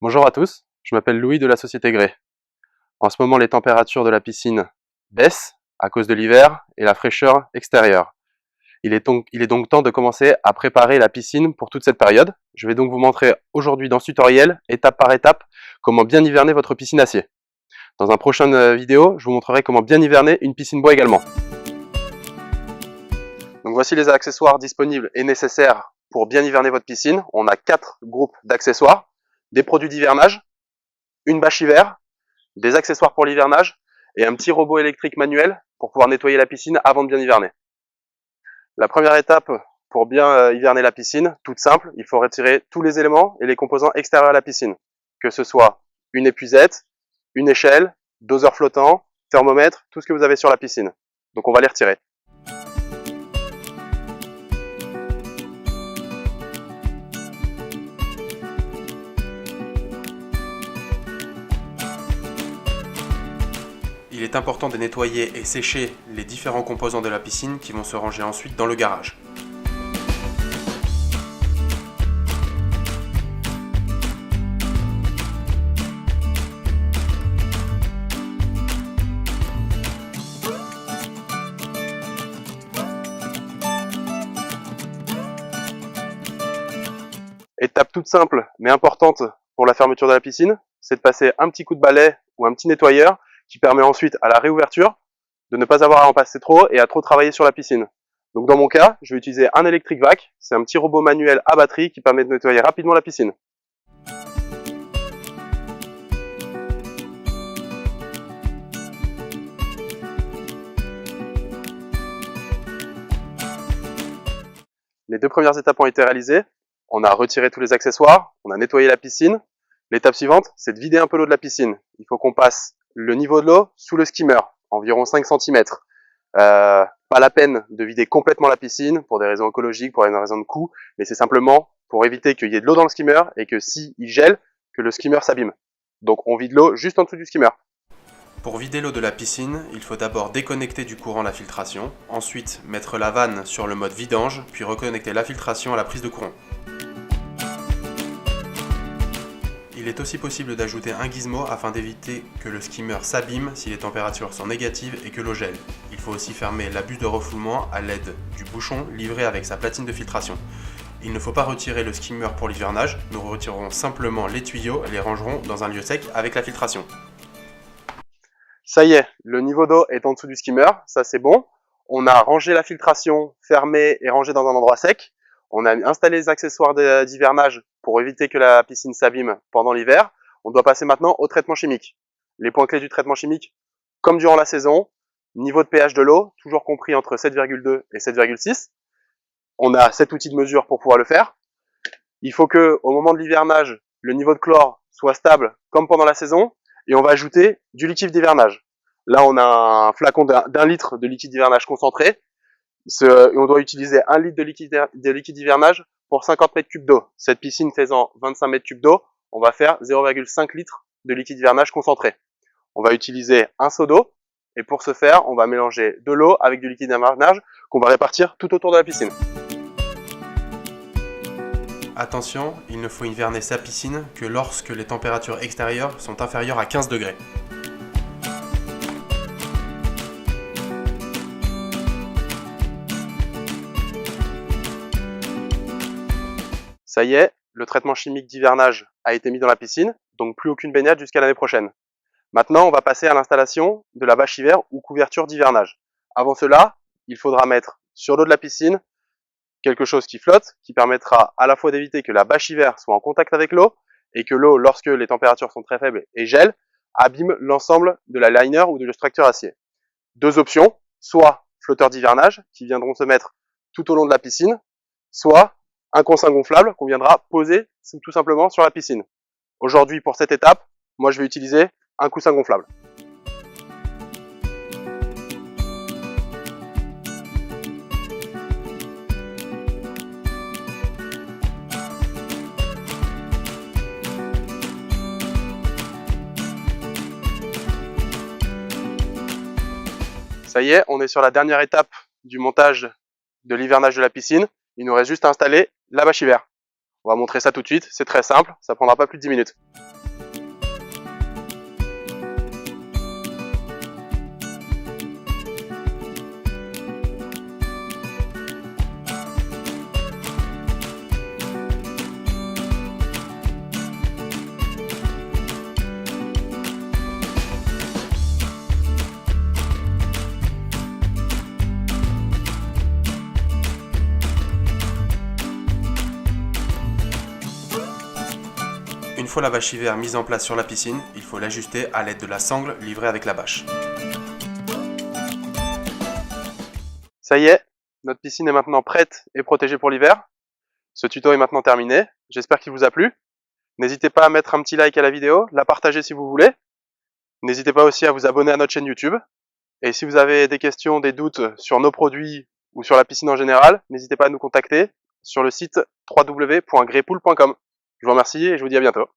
Bonjour à tous, je m'appelle Louis de la société Grey. En ce moment, les températures de la piscine baissent à cause de l'hiver et la fraîcheur extérieure. Il est donc temps de commencer à préparer la piscine pour toute cette période. Je vais donc vous montrer aujourd'hui dans ce tutoriel, étape par étape, comment bien hiverner votre piscine acier. Dans une prochaine vidéo, je vous montrerai comment bien hiverner une piscine bois également. Donc voici les accessoires disponibles et nécessaires pour bien hiverner votre piscine. On a 4 groupes d'accessoires, des produits d'hivernage, une bâche hiver, des accessoires pour l'hivernage et un petit robot électrique manuel pour pouvoir nettoyer la piscine avant de bien hiverner. La première étape pour bien hiverner la piscine, toute simple, il faut retirer tous les éléments et les composants extérieurs à la piscine, que ce soit une épuisette, une échelle, doseur flottant, thermomètre, tout ce que vous avez sur la piscine. Donc on va les retirer. Il est important de nettoyer et sécher les différents composants de la piscine qui vont se ranger ensuite dans le garage. Étape toute simple mais importante pour la fermeture de la piscine, c'est de passer un petit coup de balai ou un petit nettoyeur qui permet ensuite à la réouverture de ne pas avoir à en passer trop et à trop travailler sur la piscine. Donc dans mon cas, je vais utiliser un Electric Vac, c'est un petit robot manuel à batterie qui permet de nettoyer rapidement la piscine. Les 2 premières étapes ont été réalisées, on a retiré tous les accessoires, on a nettoyé la piscine. L'étape suivante, c'est de vider un peu l'eau de la piscine. Il faut qu'on passe le niveau de l'eau sous le skimmer, environ 5 cm. Pas la peine de vider complètement la piscine pour des raisons écologiques, pour des raisons de coût, mais c'est simplement pour éviter qu'il y ait de l'eau dans le skimmer et que s'il gèle, que le skimmer s'abîme. Donc on vide l'eau juste en dessous du skimmer. Pour vider l'eau de la piscine, il faut d'abord déconnecter du courant la filtration, ensuite mettre la vanne sur le mode vidange, puis reconnecter la filtration à la prise de courant. Il est aussi possible d'ajouter un gizmo afin d'éviter que le skimmer s'abîme si les températures sont négatives et que l'eau gèle. Il faut aussi fermer la buse de refoulement à l'aide du bouchon livré avec sa platine de filtration. Il ne faut pas retirer le skimmer pour l'hivernage, nous retirerons simplement les tuyaux et les rangerons dans un lieu sec avec la filtration. Ça y est, le niveau d'eau est en dessous du skimmer, ça c'est bon. On a rangé la filtration, fermé et rangé dans un endroit sec. On a installé les accessoires d'hivernage pour éviter que la piscine s'abîme pendant l'hiver. On doit passer maintenant au traitement chimique. Les points clés du traitement chimique, comme durant la saison, niveau de pH de l'eau, toujours compris entre 7,2 et 7,6. On a 7 outils de mesure pour pouvoir le faire. Il faut que, au moment de l'hivernage, le niveau de chlore soit stable comme pendant la saison et on va ajouter du liquide d'hivernage. Là, on a un flacon d'1 litre de liquide d'hivernage concentré. On doit utiliser 1 litre de liquide d'hivernage pour 50 mètres cubes d'eau. Cette piscine faisant 25 mètres cubes d'eau, on va faire 0,5 litre de liquide d'hivernage concentré. On va utiliser un seau d'eau et pour ce faire, on va mélanger de l'eau avec du liquide d'hivernage qu'on va répartir tout autour de la piscine. Attention, il ne faut hiverner sa piscine que lorsque les températures extérieures sont inférieures à 15 degrés. Ça y est, le traitement chimique d'hivernage a été mis dans la piscine, donc plus aucune baignade jusqu'à l'année prochaine. Maintenant, on va passer à l'installation de la bâche hiver ou couverture d'hivernage. Avant cela, il faudra mettre sur l'eau de la piscine quelque chose qui flotte, qui permettra à la fois d'éviter que la bâche hiver soit en contact avec l'eau et que l'eau, lorsque les températures sont très faibles et gèle, abîme l'ensemble de la liner ou de l'extracteur acier. 2 options, soit flotteurs d'hivernage qui viendront se mettre tout au long de la piscine, soit un coussin gonflable qu'on viendra poser tout simplement sur la piscine. Aujourd'hui, pour cette étape, moi je vais utiliser un coussin gonflable. Ça y est, on est sur la dernière étape du montage de l'hivernage de la piscine. Il nous reste juste à installer la bâche hiver. On va montrer ça tout de suite, c'est très simple, ça prendra pas plus de 10 minutes. Une fois la bâche hiver mise en place sur la piscine, il faut l'ajuster à l'aide de la sangle livrée avec la bâche. Ça y est, notre piscine est maintenant prête et protégée pour l'hiver. Ce tuto est maintenant terminé, j'espère qu'il vous a plu. N'hésitez pas à mettre un petit like à la vidéo, la partager si vous voulez. N'hésitez pas aussi à vous abonner à notre chaîne YouTube. Et si vous avez des questions, des doutes sur nos produits ou sur la piscine en général, n'hésitez pas à nous contacter sur le site www.greypool.com. Je vous remercie et je vous dis à bientôt.